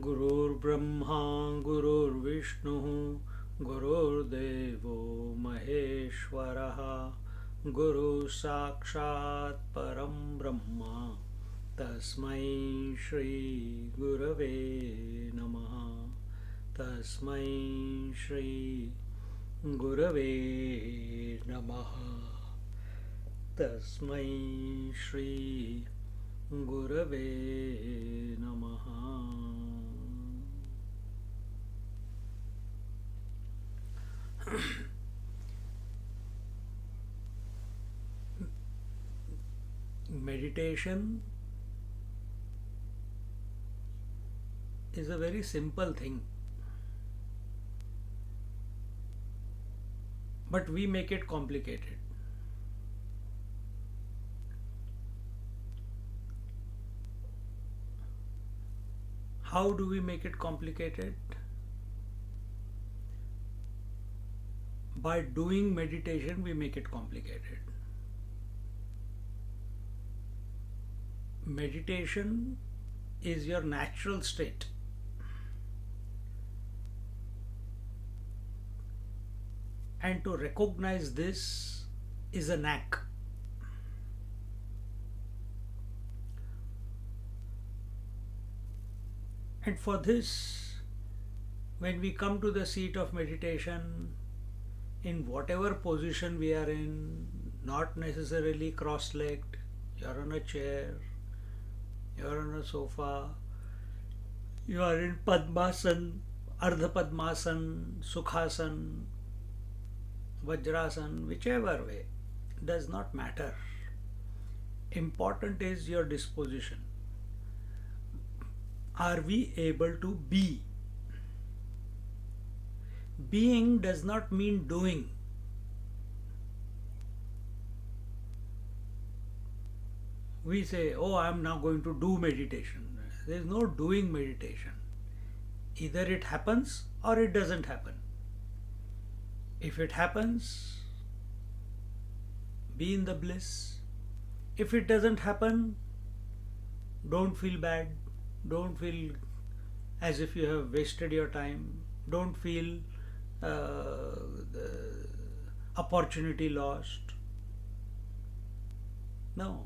गुरुर्ब्रह्मा गुरुर्विष्णुः गुरुर्देवो महेश्वरः गुरुः साक्षात् परं ब्रह्म तस्मै श्री गुरवे नमः तस्मै श्री गुरवे नमः तस्मै श्री गुरवे नमः. Meditation is a very simple thing, but we make it complicated. How do we make it complicated? By doing meditation, we make it complicated. Meditation is your natural state. And to recognize this is a knack. And for this, when we come to the seat of meditation, in whatever position we are in, not necessarily cross-legged, you're on a chair, you're on a sofa, you are in Padmasan, Ardha Padmasan, Sukhasan, Vajrasan, whichever way, does not matter. Important is your disposition. Are we able to be? Being does not mean doing. We say, oh, I am now going to do meditation. There is no doing meditation. Either it happens or it doesn't happen. If it happens, be in the bliss. If it doesn't happen, don't feel bad. Don't feel as if you have wasted your time. Don't feel the opportunity lost. No.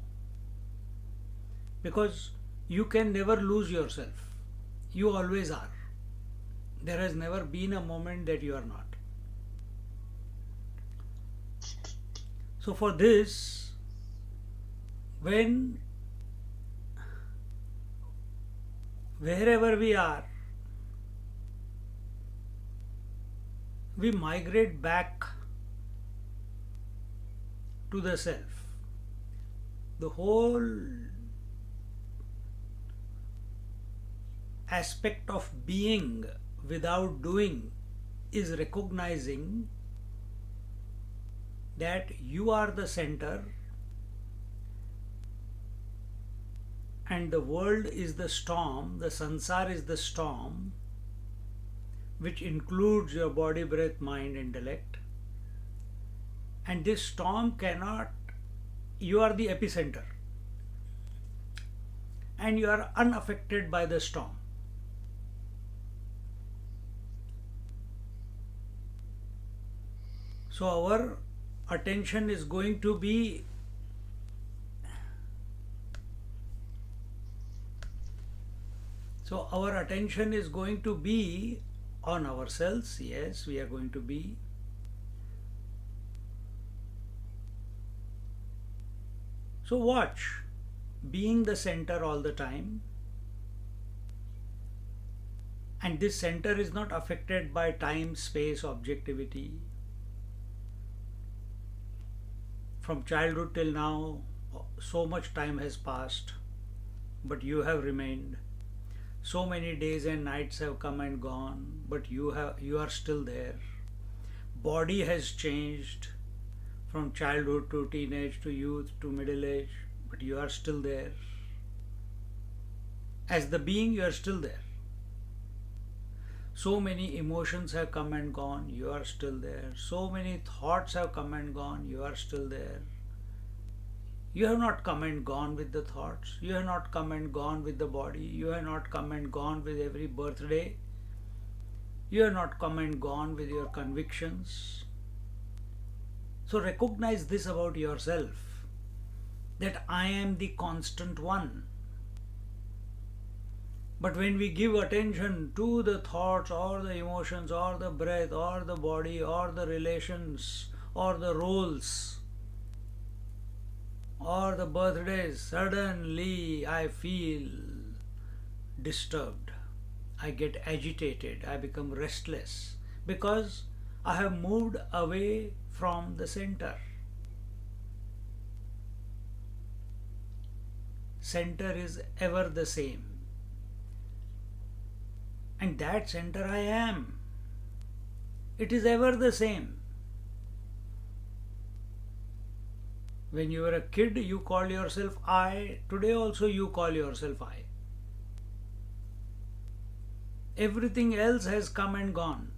Because you can never lose yourself. You always are. There has never been a moment that you are not. So for this, wherever we are, we migrate back to the self. The whole aspect of being without doing is recognizing that you are the center and the world is the storm, the sansar is the storm, which includes your body, breath, mind, intellect. And this storm you are the epicenter. And you are unaffected by the storm. So our attention is going to be on ourselves. Yes, we are going to be. So watch, being the center all the time, and this center is not affected by time, space, objectivity. From childhood till now, So much time has passed, but you have remained. So many days and nights have come and gone, but you are still there. Body has changed from childhood to teenage to youth to middle age, but you are still there. As the being, you are still there. So many emotions have come and gone, you are still there. So many thoughts have come and gone, you are still there. You have not come and gone with the thoughts, you have not come and gone with the body, you have not come and gone with every birthday, you have not come and gone with your convictions. So recognize this about yourself, that I am the constant one. But when we give attention to the thoughts or the emotions or the breath or the body or the relations or the roles or the birthdays, suddenly I feel disturbed. I get agitated. I become restless because I have moved away from the center. Center is ever the same. And that center I am. It is ever the same. When you were a kid, you called yourself I. Today also you call yourself I. Everything else has come and gone.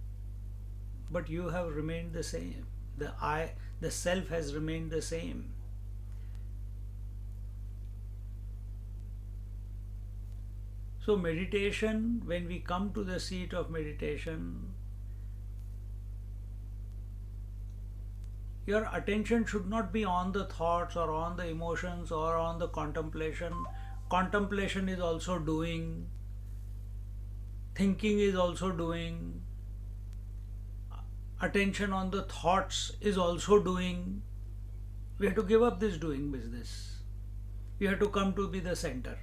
But you have remained the same. The I, the self has remained the same. So meditation, when we come to the seat of meditation, your attention should not be on the thoughts or on the emotions or on the contemplation. Contemplation is also doing. Thinking is also doing. Attention on the thoughts is also doing. We have to give up this doing business. We have to come to be the center.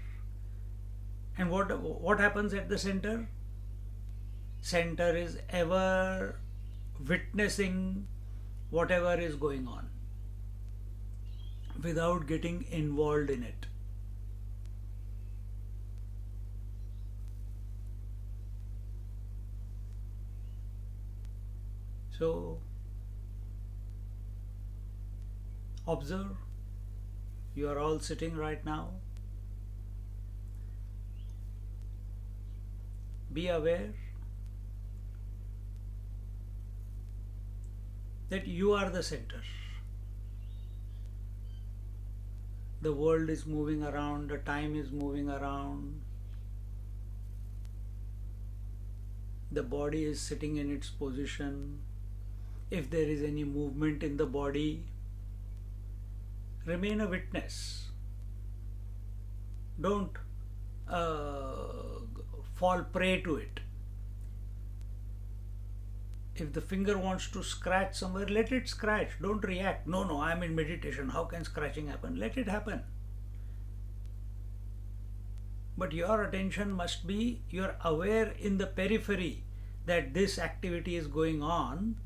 And what happens at the center? Center is ever witnessing whatever is going on without getting involved in it. So observe, you are all sitting right now. Be aware that you are the center. The world is moving around, the time is moving around, the body is sitting in its position. If there is any movement in the body, remain a witness. Don't fall prey to it. If the finger wants to scratch somewhere, let it scratch. Don't react. No, I am in meditation. How can scratching happen? Let it happen. But your attention must be, you are aware in the periphery that this activity is going on,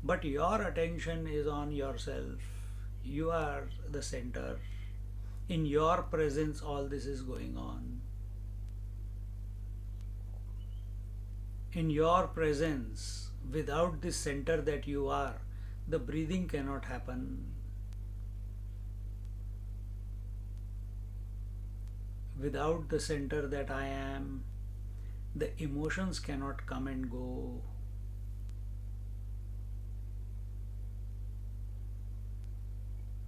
but your attention is on yourself. You are the center. In your presence, all this is going on. In your presence, without this center that you are, the breathing cannot happen. Without the center that I am, the emotions cannot come and go.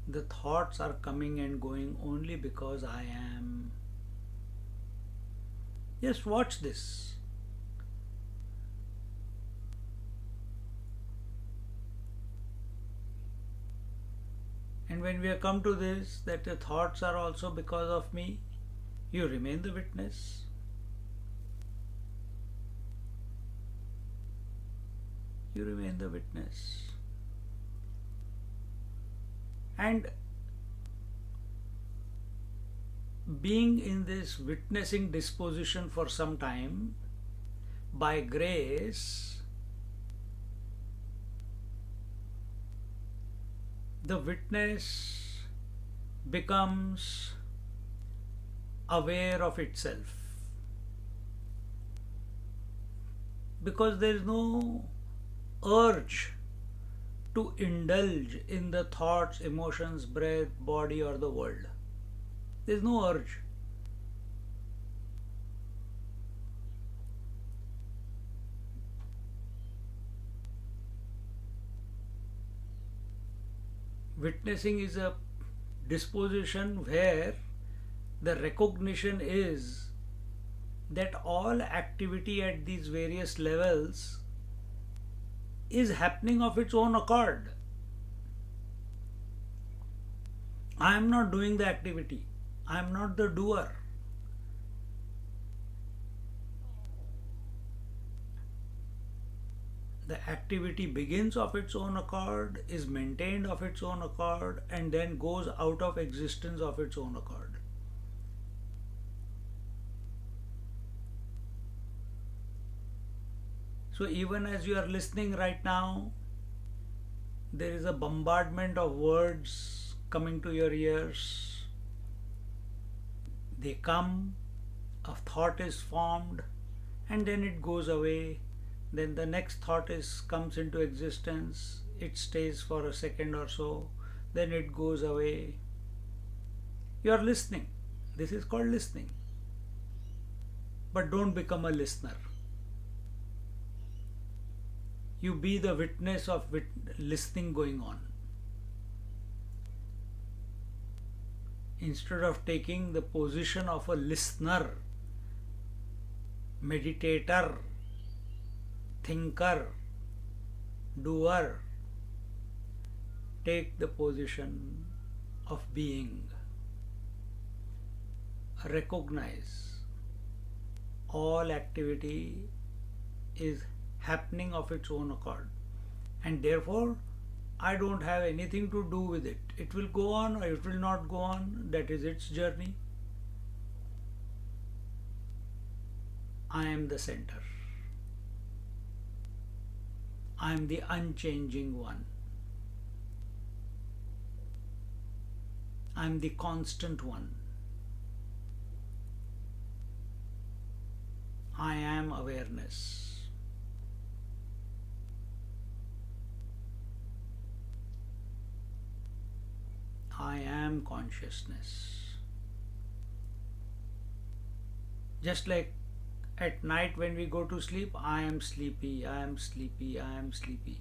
The thoughts are coming and going only because I am. Just watch this. And when we have come to this, that the thoughts are also because of me, you remain the witness. You remain the witness. And being in this witnessing disposition for some time, by grace, the witness becomes aware of itself, because there is no urge to indulge in the thoughts, emotions, breath, body, or the world. There is no urge. Witnessing is a disposition where the recognition is that all activity at these various levels is happening of its own accord. I am not doing the activity, I am not the doer. The activity begins of its own accord, is maintained of its own accord, and then goes out of existence of its own accord. So, even as you are listening right now, there is a bombardment of words coming to your ears. They come, a thought is formed, and then it goes away. Then the next thought comes into existence, it stays for a second or so, then it goes away. You are listening. This is called listening. But don't become a listener. You be the witness of listening going on. Instead of taking the position of a listener, meditator, thinker, doer, take the position of being. Recognize all activity is happening of its own accord, and therefore I don't have anything to do with it. It will go on or it will not go on, that is its journey. I am the center. I am the unchanging one. I am the constant one. I am awareness. I am consciousness. Just like at night when we go to sleep, I am sleepy, I am sleepy, I am sleepy.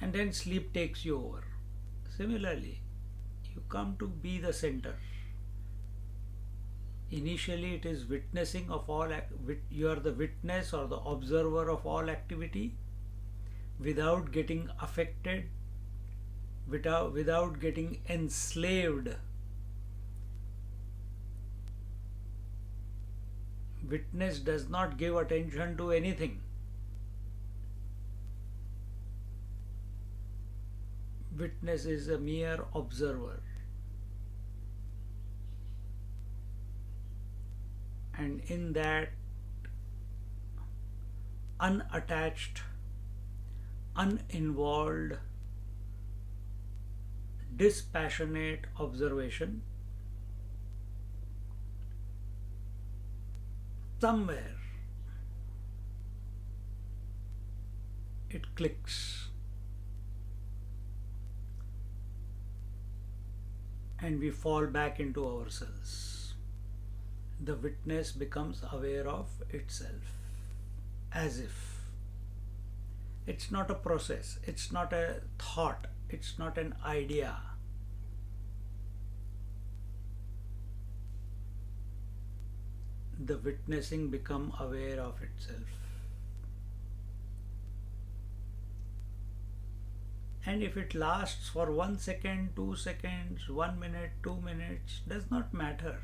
And then sleep takes you over. Similarly, you come to be the center. Initially, it is witnessing of all, you are the witness or the observer of all activity without getting affected, without getting enslaved. Witness does not give attention to anything. Witness is a mere observer. And in that unattached, uninvolved, dispassionate observation, somewhere it clicks and we fall back into ourselves. The witness becomes aware of itself, as if it's not a process, it's not a thought, it's not an idea. The witnessing become aware of itself. And if it lasts for 1 second, 2 seconds, 1 minute, 2 minutes, does not matter.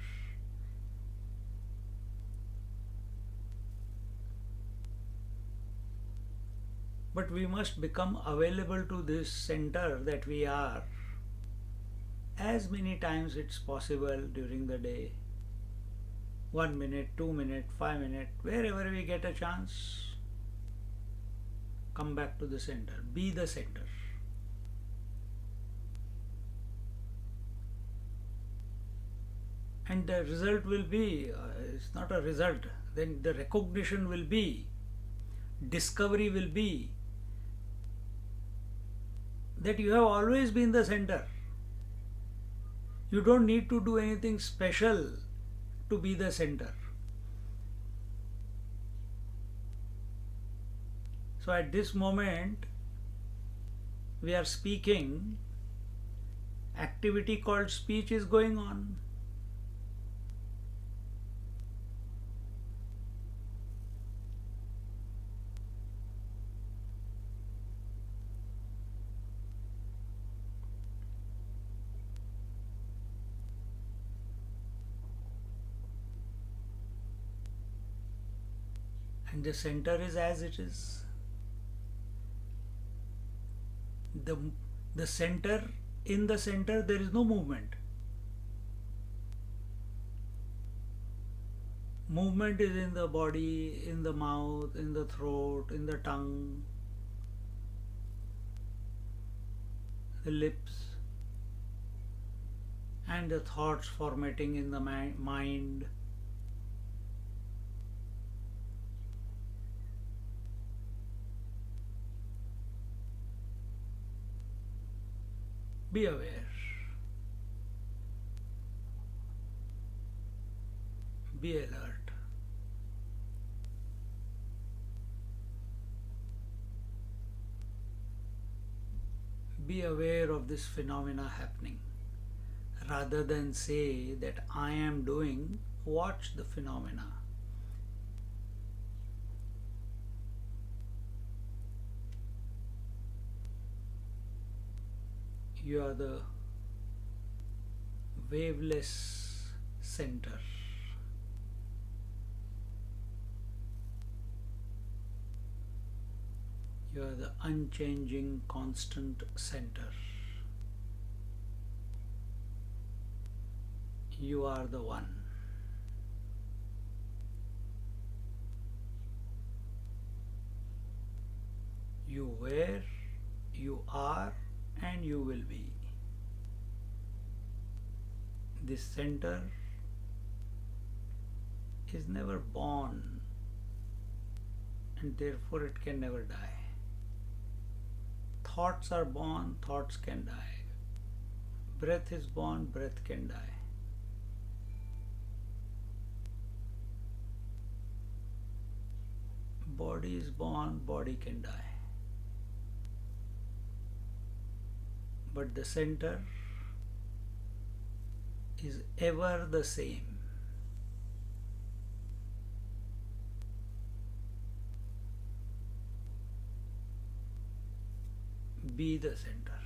But we must become available to this center that we are as many times it's possible during the day. 1 minute, 2 minutes, 5 minutes, wherever we get a chance, come back to the center. Be the center. and the result will be, it's not a result, then the recognition will be, discovery will be that you have always been the center. You don't need to do anything special to be the center. So at this moment, we are speaking, activity called speech is going on. And the center is as it is. The center, in the center there is no movement. Movement is in the body, in the mouth, in the throat, in the tongue, the lips, and the thoughts formatting in the mind. Be aware. Be alert. Be aware of this phenomena happening. Rather than say that I am doing, watch the phenomena. You are the waveless center. You are the unchanging, constant center. You are the one. You were, you are, and you will be. This center is never born, and therefore it can never die. Thoughts are born, thoughts can die. Breath is born, breath can die. Body is born, body can die. But the center is ever the same. Be the center.